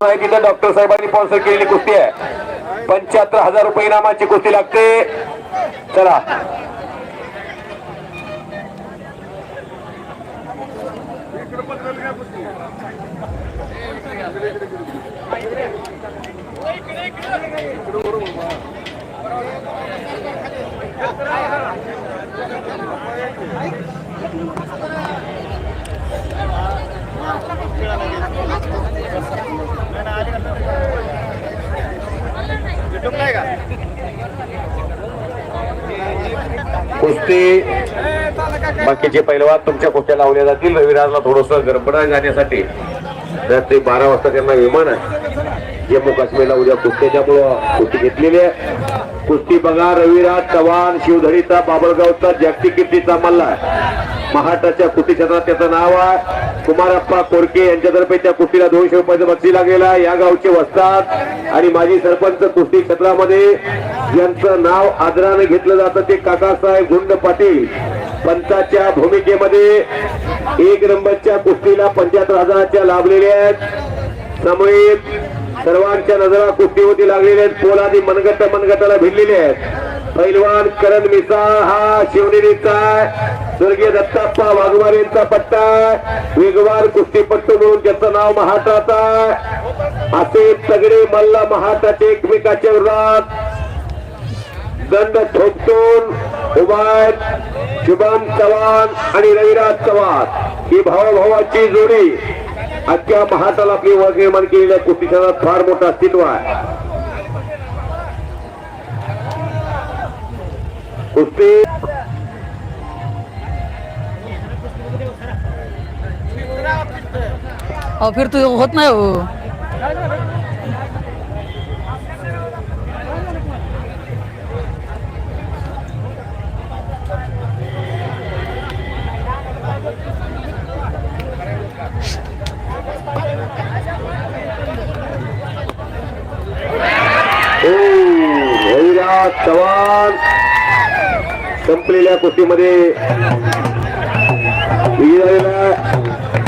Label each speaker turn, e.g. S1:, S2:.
S1: नाही तिथे डॉक्टर साहेबांनी स्पॉन्सर केलेली कुस्ती आहे. 75,000 रुपये इनामाची कुस्ती लागते. चला कुस्ती बाकीचे पैलवान तुमच्या कुस्त्या लावल्या जातील. रविराजला थोडस गडबड जाण्यासाठी रात्री 12 वाजता त्यांना विमान आहे जम्मू काश्मीरला उद्या कुस्ती, त्यामुळं कुस्ती घेतलेली आहे. कुस्ती बघा, रविराज चव्हाण शिवधरीचा बाबळगावचा जागतिक कीर्तीचा मल्ला महाराष्ट्राच्या कुस्ती क्षेत्रात त्याचं नाव आहे. कुमारप्पा कोरके यांच्यातर्फे त्या कुस्तीला 200 रुपयाचं बक्षीस लागलेला. या गावचे वस्ताद आणि माजी सरपंच कुस्ती क्षेत्रामध्ये ज्यांचं नाव आदराने घेतलं जातं ते काकासाहेब गुंड पाटील. पंचाच्या भूमिकेमध्ये 1 नंबरच्या कुस्तीला 75,000च्या लाभलेल्या आहेत. समोर सर्वांच्या नजरा कुस्तीवरती लागलेल्या आहेत. पोलादी मनगटाला भिडलेले आहेत. पैलवान करण मिसाळ हा शिवनेरीचा स्वर्गीय दत्ताप्पा वाघमारे यांचा पट्टा. वेगवान कुस्तीपट्टू म्हणून त्याचं नाव महाराष्ट्रात आहे. असे सगळे मल्ल महाराष्ट्राचे एकमेकाच्या विरोधात दंड ठोकतून उभा आहेत. शुभम चव्हाण आणि रविराज चव्हाण ही भावाभावाची जोडी अख्ख्या महाराष्ट्राला आपली ओळख निर्माण केलेल्या कुस्ती क्षेत्रात फार मोठं अस्तित्व आहे. कुस्ती
S2: फिर तो होत नाही हो.
S1: रविराज चव्हाण संपलेल्या कुस्तीमध्ये विजय झालेला.